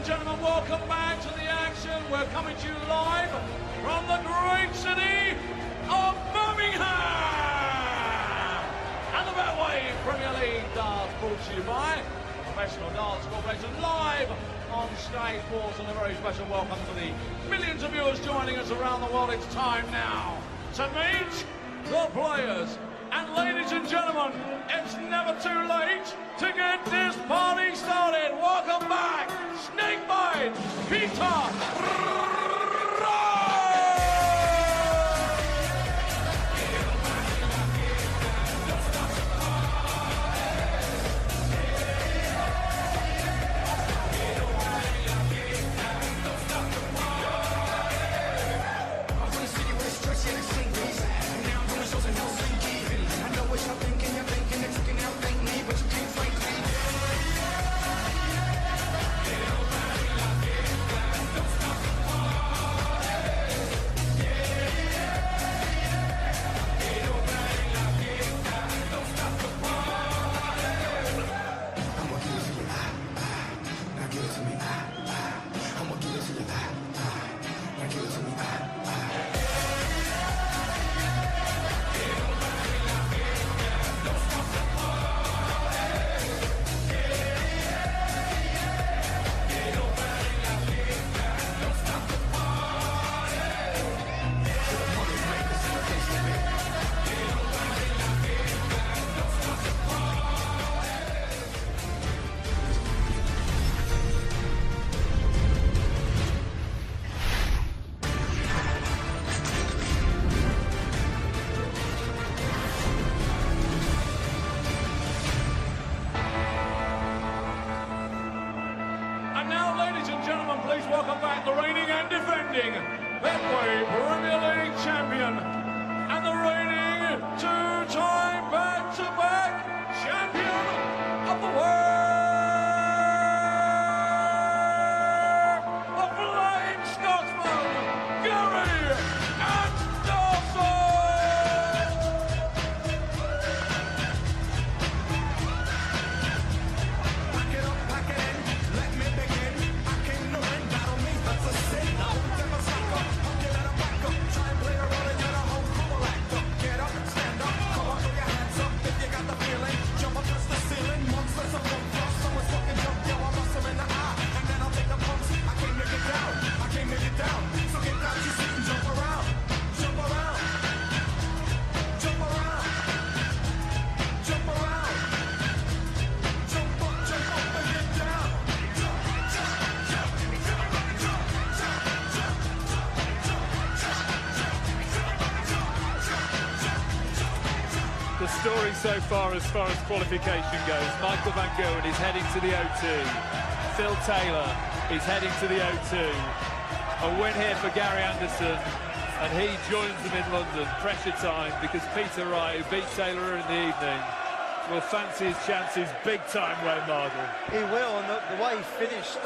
gentlemen, welcome back to the action. We're coming to you live from the great city of Birmingham. And the Betway Premier League darts brought to you by Professional Darts Corporation, live on Sky Sports, and a very special welcome to the millions of viewers joining us around the world. It's time now to meet the players. And ladies and gentlemen, it's never too late to get this party started. Welcome back, Snakebite, Peter welcome back the reigning and defending Betway Premier League champion and the reigning two-time back-to-back champion of the world, the flying Scotsman, Gary Anderson! Pack it up, pack it in, let me begin. I came to win, battle me, that's a sin. No, never slack up, you better back up. Try and play a role and you're the whole crew will act up. Get up, stand up, come on, throw your hands up if you got the feeling. Jump up, touch the ceiling, monsters of one plus. Someone's fucking jump, yo, I'll bust them in the eye. And then I'll take the bumps, I came to get down, I came to get down. So get down, you sit and jump around, jump around, jump around, jump around. Jump up and get down. The story so far as qualification goes, Michael Van Gerwen is heading to the O2. Phil Taylor is heading to the O2. A win here for Gary Anderson, and he joins them in London. Pressure time, because Peter Wright, who beat Taylor in the evening, will fancy his chances big time, Wayne Mardle. He will, and the way he finished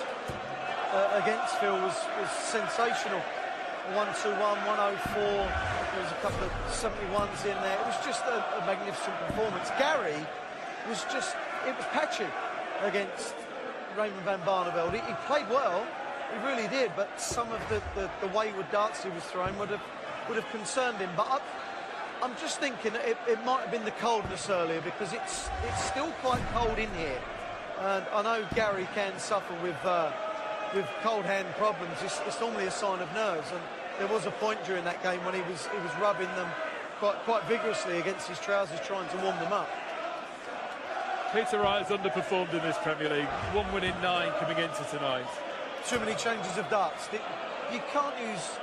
against Phil was sensational. 1-2-1, 104, there was a couple of 71s in there. It was just a magnificent performance. Gary was just, it was patchy against Raymond van Barneveld. He played well, he really did, but some of the wayward darts he was throwing would have concerned him. But I'm just thinking it might have been the coldness earlier, because it's still quite cold in here. And I know Gary can suffer with cold hand problems. It's normally a sign of nerves, and there was a point during that game when he was rubbing them quite vigorously against his trousers, trying to warm them up. Peter Wright has underperformed in this Premier League. 1 win in 9 coming into tonight. Too many changes of darts. You can't use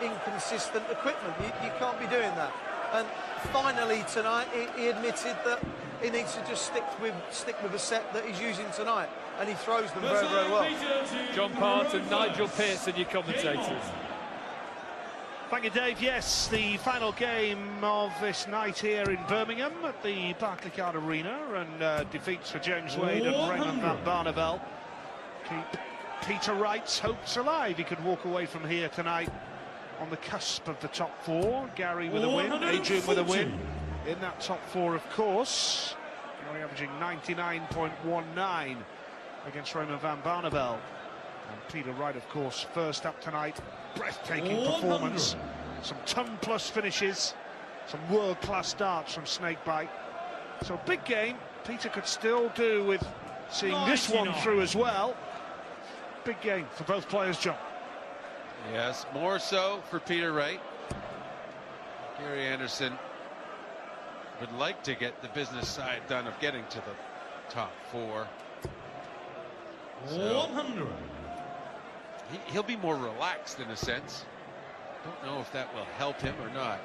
inconsistent equipment. You can't be doing that. And finally tonight, he admitted that he needs to just stick with a set that he's using tonight, and he throws them very, very well. John Part and Nigel Pearson, your commentators. Thank you, Dave. Yes, the final game of this night here in Birmingham at the Barclaycard Arena, and defeats for James Wade and Raymond van Barneveld keep Peter Wright's hopes alive. He could walk away from here tonight on the cusp of the top four. Gary with a win, Adrian with a win in that top four, of course. Gary averaging 99.19 against Raymond van Barneveld. And Peter Wright, of course, first up tonight. Breathtaking performance. Some ton-plus finishes. Some world-class darts from Snakebite. So big game. Peter could still do with seeing this one through as well. Big game for both players, John. Yes, more so for Peter Wright. Gary Anderson would like to get the business side done of getting to the top 4. So 100. He'll be more relaxed in a sense. Don't know if that will help him or not.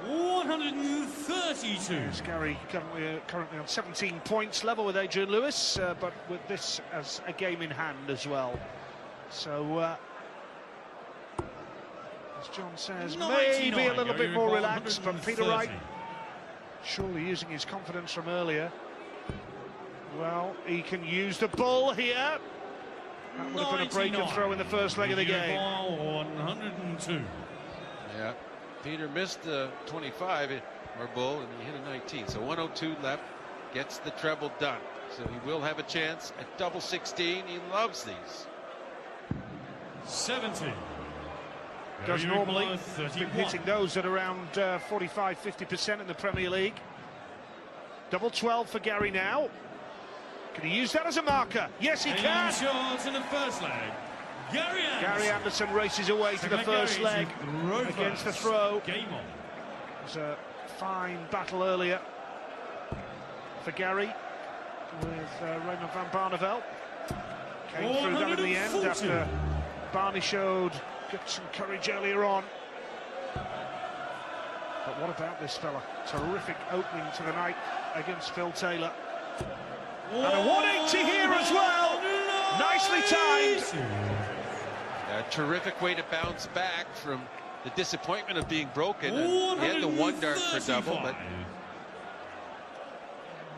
132. Gary currently on 17 points, level with Adrian Lewis, but with this as a game in hand as well. So, as John says, maybe a little bit more relaxed, but Peter Wright surely using his confidence from earlier. Well, he can use the ball here. That would have been a break and throw in the first leg of the game. 102. Yeah, Peter missed the 25 or bull, and he hit a 19. So 102 left, gets the treble done. So he will have a chance at double 16. He loves these. 70. Does normally. Been hitting those at around 45–50% in the Premier League. Double 12 for Gary now. Can he use that as a marker? Yes, he can. Shots in the first leg. Gary Anderson races away to the first leg against the throw. Game on. It was a fine battle earlier for Gary with Raymond van Barneveld. Came through that in the end after Barney showed guts and courage earlier on. But what about this fella? Terrific opening to the night against Phil Taylor. And a 180 here as well. Nicely timed. A terrific way to bounce back from the disappointment of being broken. And he had the 1 dart for double, but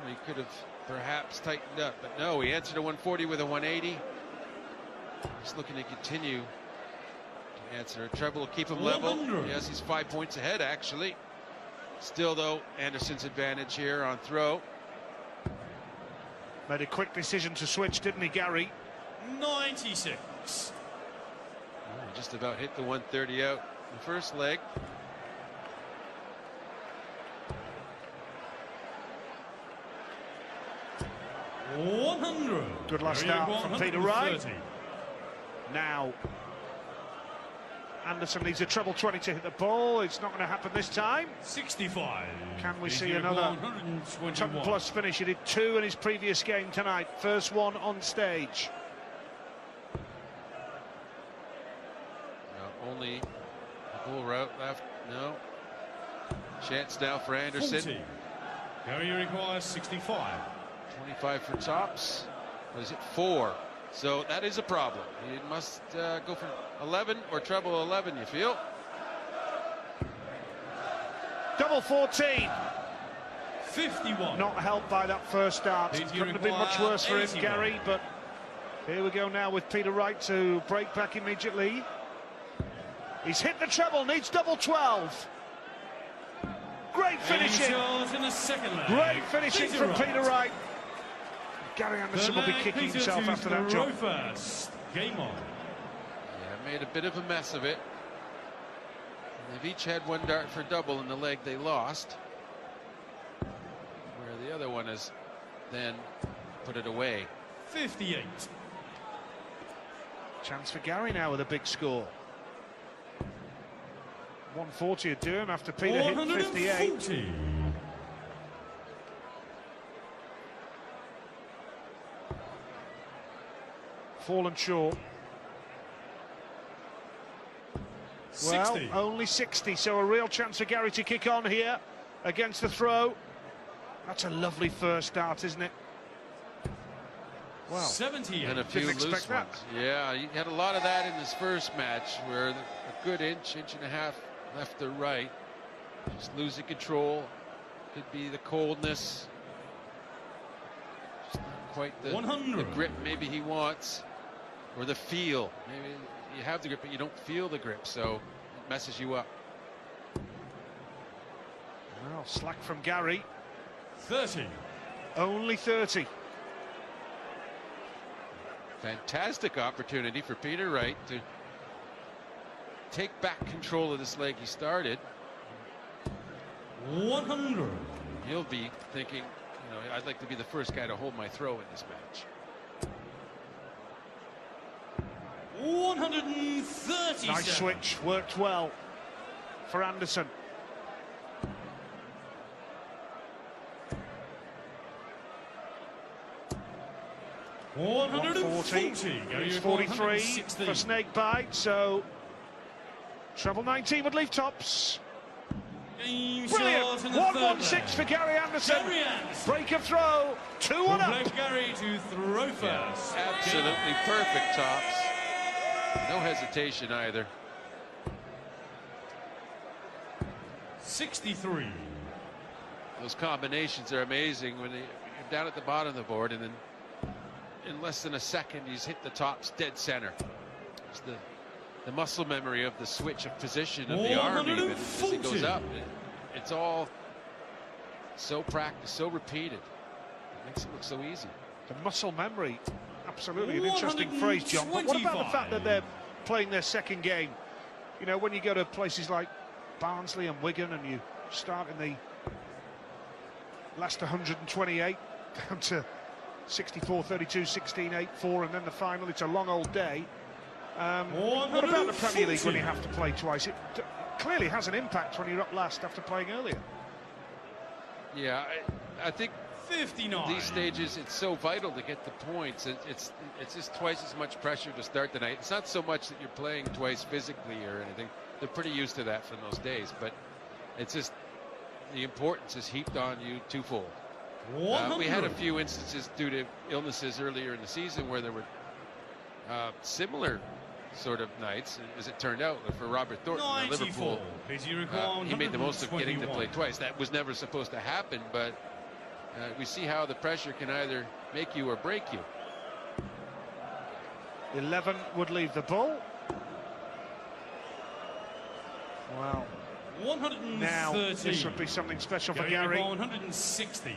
he could have perhaps tightened up. But no, he answered a 140 with a 180. He's looking to continue to answer a treble, keep him level. Yes, he's 5 points ahead, actually. Still, though, Anderson's advantage here on throw. Made a quick decision to switch, didn't he, Gary? 96. He just about hit the 130 out in the first leg. Good last start from Peter Wright. Now, Anderson needs a treble 20 to hit the ball. It's not going to happen this time. 65. Can we see another ton-plus finish? He did 2 in his previous game tonight. First one on stage. Only a bull route left. No. Chance now for Anderson. 40. Gary requires 65. 25 for tops. What is it? 4. So that is a problem. He must go for 11 or treble 11, you feel? Double 14. 51. Not helped by that first start. Couldn't have been much worse for him, Gary, but here we go now with Peter Wright to break back immediately. He's hit the treble, needs double 12. Great finishing. In the second leg. Great finishing from Peter Wright. Gary Anderson will be kicking himself after that job. Game on. Yeah, made a bit of a mess of it. They've each had 1 dart for double in the leg they lost, where the other one has then put it away. 58. Chance for Gary now with a big score. 140 would do him after Peter hit 58. Fallen short. 60. Well, only 60, so a real chance for Gary to kick on here against the throw. That's a lovely first start, isn't it? Wow. 70. And a few Didn't expect loose that. ones. Yeah, he had a lot of that in his first match, where a good inch and a half left to right. Just losing control. Could be the coldness. Just not quite the grip maybe he wants. Or the feel. Maybe you have the grip, but you don't feel the grip, so it messes you up. Well, slack from Gary. 30. Only 30. Fantastic opportunity for Peter Wright to take back control of this leg he started. 100. He'll be thinking, you know, I'd like to be the first guy to hold my throw in this match. 130. Nice switch, worked well for Anderson. 140. It's 43 for Snakebite, so treble 19 would leave tops. Brilliant! 116 for Gary Anderson. Break of throw, 2-1 up. Gary to throw first. Absolutely perfect tops. No hesitation either. 63. Those combinations are amazing when you're down at the bottom of the board, and then in less than a second he's hit the tops dead center. It's the muscle memory of the switch of position of the arm even as he goes up. It's all so practiced, so repeated. It makes it look so easy. The muscle memory, absolutely an interesting phrase, John. But what about the fact that they're playing their second game? You know, when you go to places like Barnsley and Wigan and you start in the last 128 down to 64, 32, 16, 8, 4, and then the final, it's a long old day. What about the Premier League when you have to play twice? It clearly has an impact when you're up last after playing earlier. Yeah, I think 59. these stages, it's so vital to get the points. It's just twice as much pressure to start the night. It's not so much that you're playing twice physically or anything. They're pretty used to that from those days, but it's just the importance is heaped on you twofold. We had a few instances due to illnesses earlier in the season where there were similar sort of nights, as it turned out, for Robert Thornton at Liverpool. He made the most of getting to play twice. That was never supposed to happen, but we see how the pressure can either make you or break you. 11 would leave the ball. Wow. 130. Now this would be something special for Gary. 160.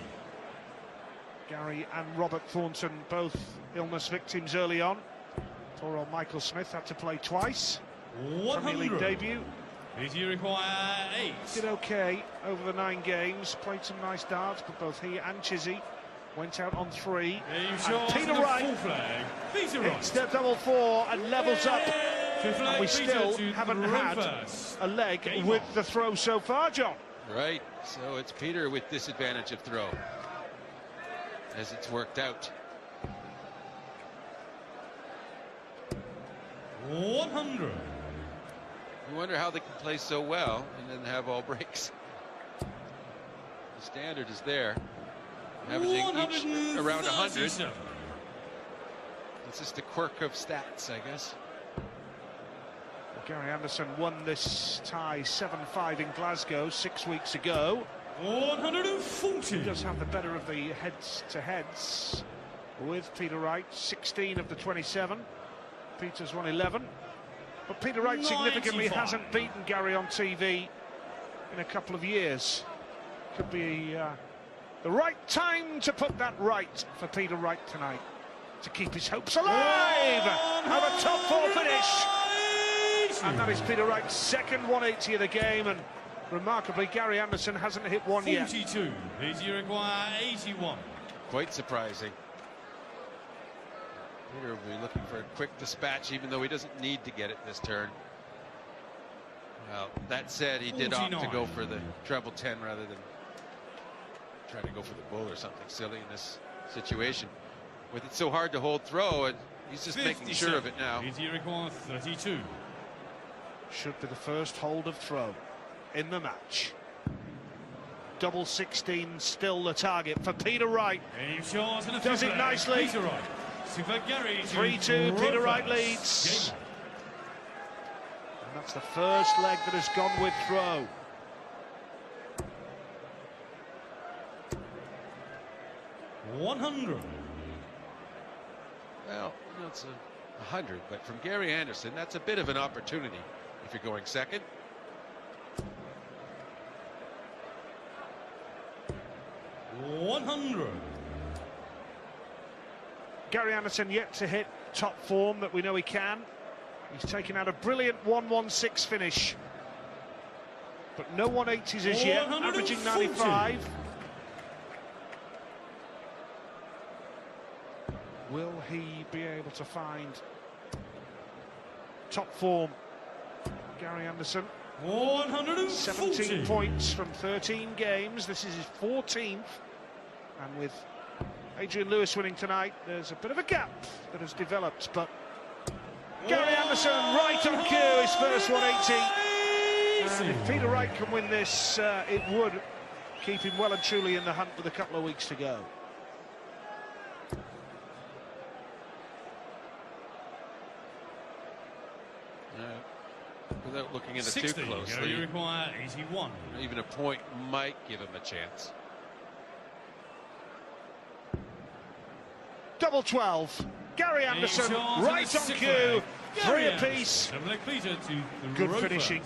Gary and Robert Thornton, both illness victims early on. Poor old Michael Smith had to play twice. 100. Premier League debut. Did you require 8? Did okay over the 9 games. Played some nice darts, but both he and Chizzy went out on 3. And Peter Wright hits the double 4 and levels up. And we still haven't had a leg with the throw so far, John. Right, so it's Peter with disadvantage of throw as it's worked out. 100. You wonder how they can play so well and then have all breaks. The standard is there, averaging each around 100. It's just a quirk of stats, I guess. Gary Anderson won this tie 7-5 in Glasgow 6 weeks ago. 140. He does have the better of the heads-to-heads with Peter Wright. 16 of the 27. Peter's won 11. But Peter Wright significantly 95. hasn't beaten Gary on TV in a couple of years. Could be the right time to put that right for Peter Wright tonight, to keep his hopes alive. Have a top 4 finish. And that is Peter Wright's second 180 of the game, and remarkably Gary Anderson hasn't hit one 42. yet. 42. Did you require 81? Quite surprising. Peter will be looking for a quick dispatch, even though he doesn't need to get it this turn. Well, that said, he did opt to go for the treble 10 rather than trying to go for the bull or something silly in this situation. With it so hard to hold throw, and he's just making sure of it now. Did you require 32? Should be the first hold of throw in the match. Double 16 still the target for Peter Wright. Does it nicely. 3-2, Peter Wright leads. And that's the first leg that has gone with throw. $100. Well, you know, it's 100, but from Gary Anderson, that's a bit of an opportunity if you're going second. $100. Gary Anderson yet to hit top form that we know he can. He's taken out a brilliant 116 finish, but no 180s as yet, averaging 95. Will he be able to find top form? Gary Anderson, 17 points from 13 games. This is his 14th, and with Adrian Lewis winning tonight, there's a bit of a gap that has developed, but Gary Anderson right on cue, his first 180. And if Peter Wright can win this, it would keep him well and truly in the hunt with a couple of weeks to go. Without looking at it too closely, you require 81. Even a point might give him a chance. Double 12. Gary Anderson right on cue. 3 apiece. Good finishing.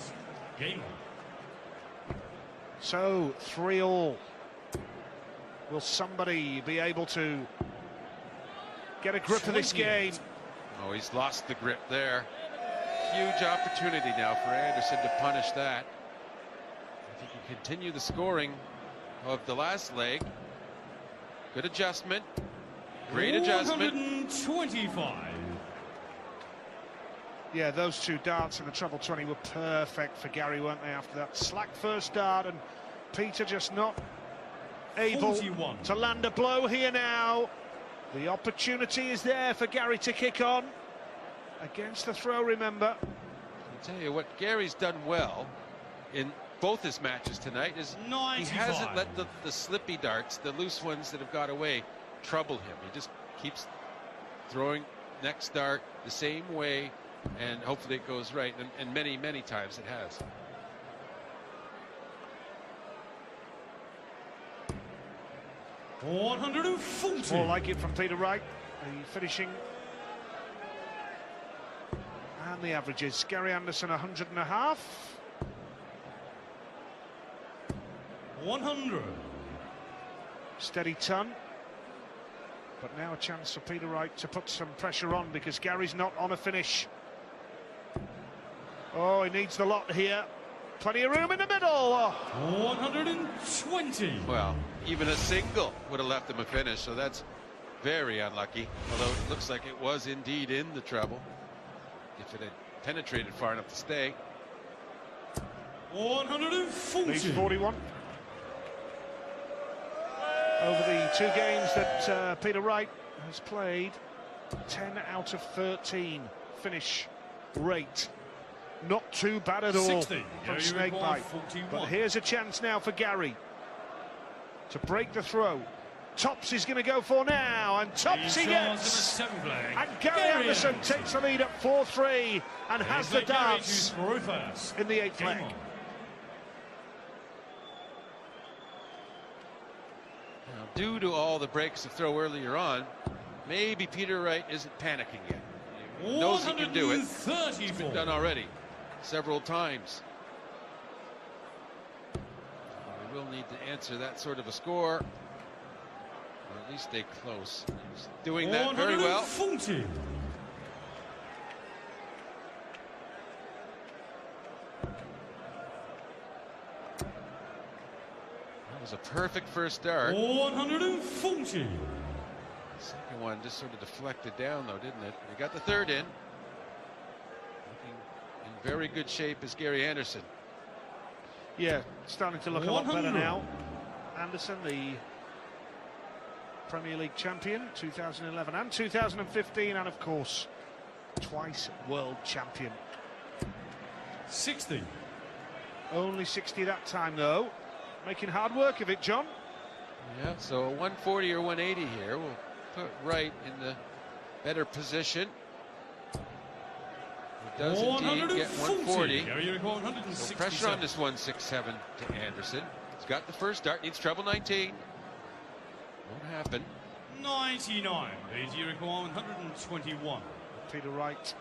So 3-all. Will somebody be able to get a grip of this game? Oh, he's lost the grip there. Huge opportunity now for Anderson to punish that. If he can continue the scoring of the last leg. Good adjustment. Great adjustment. 125. Yeah, those 2 darts in the treble 20 were perfect for Gary, weren't they, after that slack first dart, and Peter just not able 41 to land a blow here now. The opportunity is there for Gary to kick on. Against the throw, remember. I'll tell you what, Gary's done well in both his matches tonight is 95. He hasn't let the slippy darts, the loose ones that have got away, trouble him. He just keeps throwing next dart the same way, and hopefully it goes right, and many, many times it has. More like it from Peter Wright. The finishing and the averages. Gary Anderson 100.5. 100. Steady ton. But now a chance for Peter Wright to put some pressure on, because Gary's not on a finish. Oh, he needs the lot here. Plenty of room in the middle. Oh. 120. Well, even a single would have left him a finish, so that's very unlucky. Although it looks like it was indeed in the treble, if it had penetrated far enough to stay. 140. Leads 41. Over the 2 games that Peter Wright has played, 10 out of 13 finish rate. Not too bad at all from Snakebite. But here's a chance now for Gary to break the throw. Tops he's going to go for now, and tops he gets. And Gary Anderson takes the lead at 4-3 and has the darts in the 8th leg. Now, due to all the breaks of throw earlier on, maybe Peter Wright isn't panicking yet. He knows he can do it. It's been done already several times. We will need to answer that sort of a score, or at least stay close. He's doing that very well. That was a perfect first dart. 140. Second one just sort of deflected down, though, didn't it? We got the third in. Looking in very good shape is Gary Anderson. Yeah, starting to look a lot better now. Anderson, the Premier League champion, 2011 and 2015, and of course, twice world champion. 60. Only 60 that time, though. Making hard work of it, John. Yeah, so a 140 or 180 here will put Wright in the better position. He does indeed get 140. So pressure on this 167 to Anderson. He's got the first dart, needs treble 19. Won't happen. 99. PG require 121. Peter Wright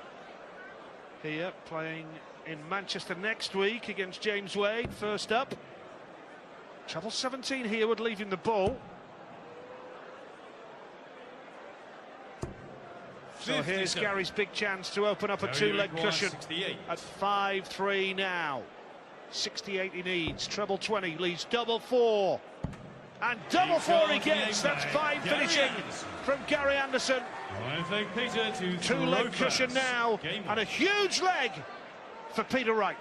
here playing in Manchester next week against James Wade. First up. Treble 17 here would leave him the ball. So here's Gary's big chance to open up a two-leg cushion at 5-3 now. 68 he needs, treble 20, leads double 4. And double 4 he gets, that's 5 finishing from Gary Anderson. Two-leg cushion now, and a huge leg for Peter Wright.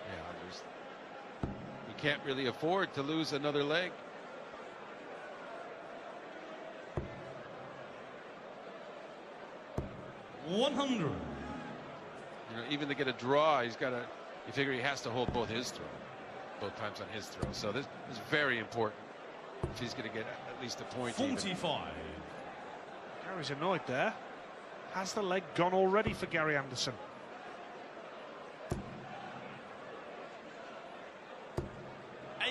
Yeah, you can't really afford to lose another leg. $100. Even to get a draw, he's got to. You figure he has to hold both times on his throw. So this is very important if he's going to get at least a point. 45. Gary's annoyed there. Has the leg gone already for Gary Anderson?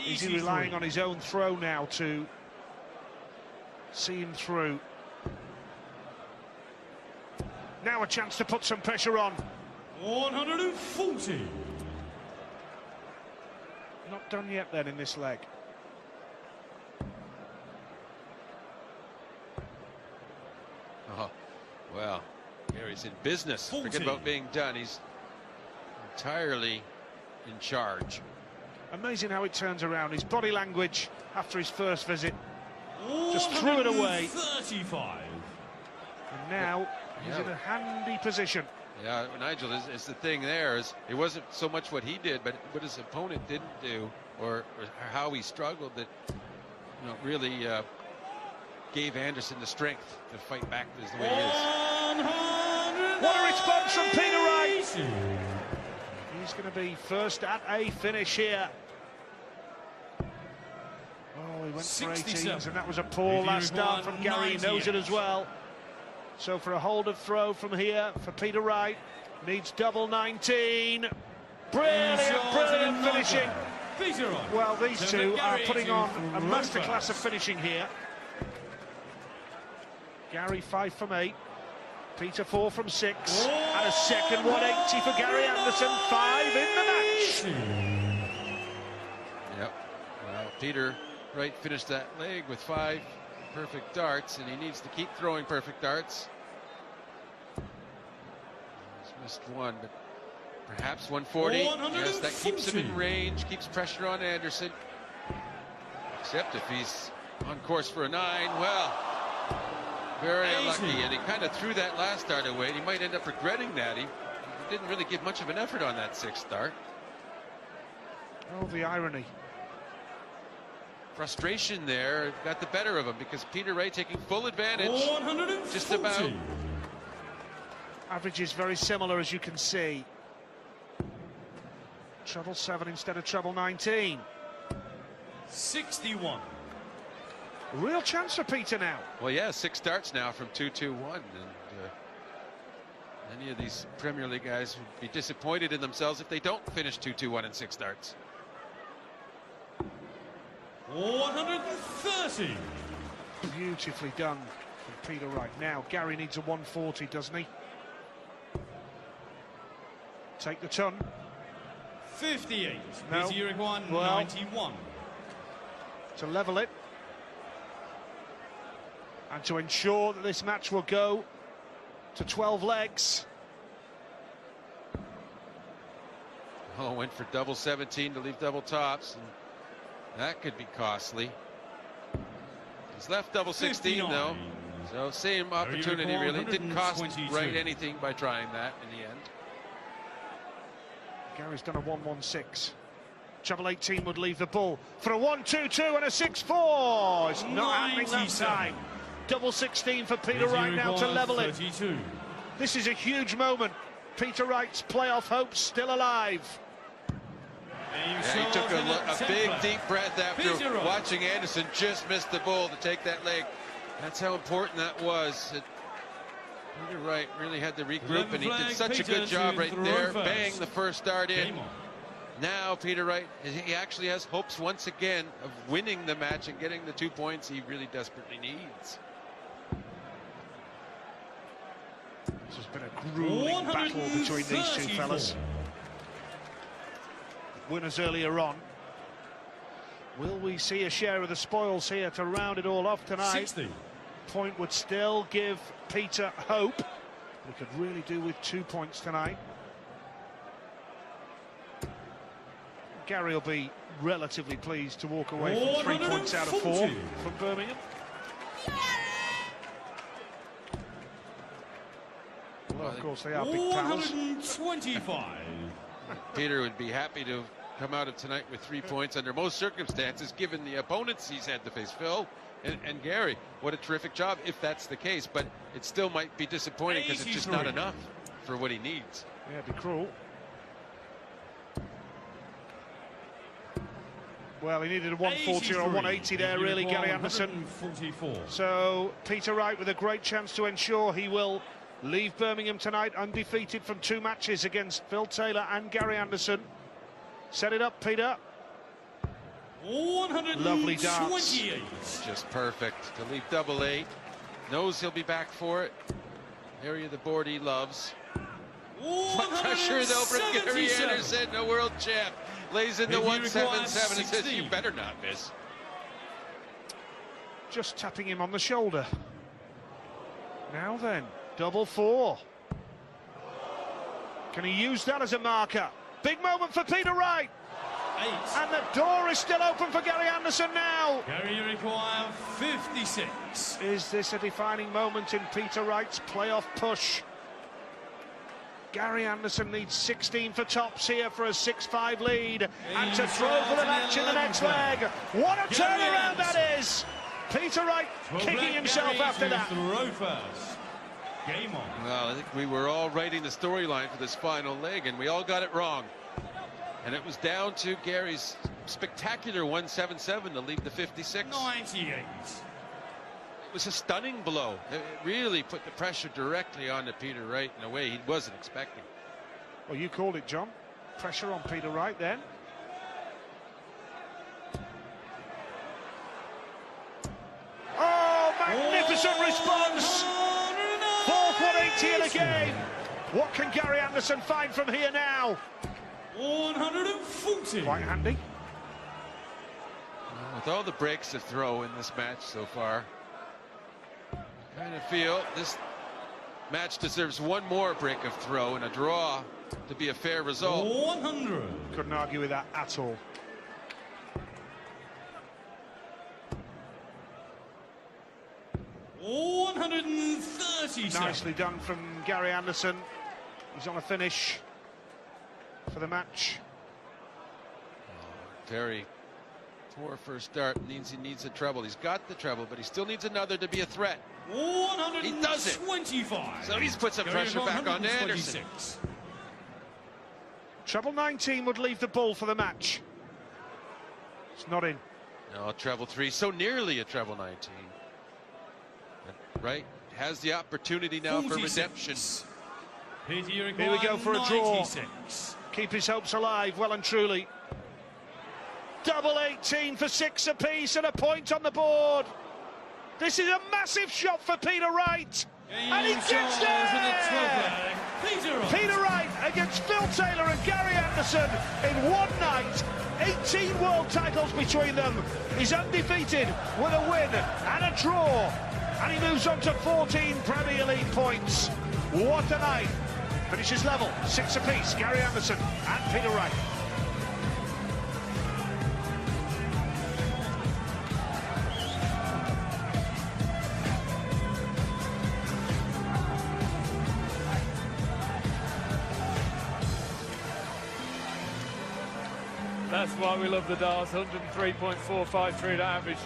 Is he relying on his own throw now to see him through? Now a chance to put some pressure on. 140. Not done yet then in this leg. Oh, well, Gary's in business. 40. Forget about being done. He's entirely in charge. Amazing how it turns around. His body language after his first visit. Just threw it away. 35. And now he's in a handy position. Yeah, Nigel, is the thing there is it wasn't so much what he did, but what his opponent didn't do, or how he struggled that really gave Anderson the strength to fight back as the way he is. What a response from Peter Wright! He's going to be first at a finish here. Oh, he went for 18s, and that was a poor last start from Gary. He knows it as well. So for a hold of throw from here for Peter Wright, needs double 19. Brilliant finishing. Well, these two are putting on a masterclass of finishing here. Gary 5 from 8, Peter 4 from 6, and a second 180 for Gary Anderson, 5 in the match. Yep. Well, Peter Wright finished that leg with 5 perfect darts, and he needs to keep throwing perfect darts. He's missed one, but perhaps 140. Yes, that keeps him in range, keeps pressure on Anderson. Except if he's on course for a 9, well, very unlucky, and he kind of threw that last dart away, and he might end up regretting that. He didn't really give much of an effort on that 6th dart. Oh, the irony. Frustration there got the better of him because Peter Wright taking full advantage. Just about. Average is very similar, as you can see. Treble 7 instead of treble 19. 61. Real chance for Peter now. Well, yeah, 6 starts now from 2-2-1, and any of these Premier League guys would be disappointed in themselves if they don't finish 2-2-1 in 6 starts. 130. Beautifully done from Peter Wright. Now Gary needs a 140, doesn't he? Take the ton. 58. No. Peter Uruguay, Well, 91. To level it. And to ensure that this match will go to 12 legs. Oh, went for double 17 to leave double tops, and that could be costly. He's left double 16 59. though, so same opportunity really. Didn't cost Wright anything by trying that in the end. Gary's done a 116. Treble 18 would leave the bull for a 1-2-2 and a 6-4. It's not happening that time. Double 16 for Peter Wright now to level it. 32. This is a huge moment. Peter Wright's playoff hopes still alive. Yeah, he took a big deep breath after watching Anderson just miss the bull to take that leg. That's how important that was. Peter Wright really had to regroup, and he did such a good job right there. Bang, the first start in. Now Peter Wright, he actually has hopes once again of winning the match and getting the 2 points he really desperately needs. This has been a grueling battle between these two fellas. Winners earlier on. Will we see a share of the spoils here to round it all off tonight? 60. point would still give Peter hope. He could really do with 2 points tonight. Gary will be relatively pleased to walk away from 3 points out of 4 from Birmingham. Well, of course, they are big pals. 425. Peter would be happy to come out of tonight with 3 points under most circumstances, given the opponents he's had to face. Phil and Gary, what a terrific job if that's the case, but it still might be disappointing because it's just not enough for what he needs. Yeah, it'd be cruel. Well, he needed a 140 or a 180 there, really, Gary Anderson. So Peter Wright with a great chance to ensure he will leave Birmingham tonight undefeated from 2 matches against Phil Taylor and Gary Anderson. Set it up, Peter. Lovely darts. Just perfect to leave double 8. Knows he'll be back for it. Area of the board he loves. Pressure though from Gary Anderson, the world champ. Lays in the 177 and says, you better not miss. Just tapping him on the shoulder. Now then, double 4. Can he use that as a marker? Big moment for Peter Wright. 8. And the door is still open for Gary Anderson now. Gary, you require 56. Is this a defining moment in Peter Wright's playoff push? Gary Anderson needs 16 for tops here for a 6-5 lead. And to throw for the match in the next leg. What a turnaround that is! Peter Wright kicking himself after that. Throw first. Game on. Well, I think we were all writing the storyline for this final leg, and we all got it wrong. And it was down to Gary's spectacular 177 to leave the 56. 98. It was a stunning blow. It really put the pressure directly onto Peter Wright in a way he wasn't expecting. Well, you called it, John. Pressure on Peter Wright then. Oh, magnificent response! 4th 180 in a game. What can Gary Anderson find from here now? 140. Quite handy. With all the breaks to throw in this match so far, kind of feel this match deserves one more break of throw and a draw to be a fair result. 100. Couldn't argue with that at all. Nicely done from Gary Anderson. He's on a finish for the match. Very poor first start. He needs a treble. He's got the treble, but he still needs another to be a threat. 125. He does it. So he's put some pressure back on Anderson. Treble 19 would leave the bull for the match. It's not in. No, treble 3, so nearly a treble 19. Right, has the opportunity now 46. For redemption. Here we go for a draw. 96. Keep his hopes alive, well and truly. Double 18 for 6 apiece and a point on the board. This is a massive shot for Peter Wright. And he gets there! Peter Wright against Phil Taylor and Gary Anderson in one night. 18 world titles between them. He's undefeated with a win and a draw. And he moves on to 14 Premier League points. What a night. Finishes level, 6 apiece, Gary Anderson and Peter Wright. That's why we love the darts. 103.453 to average.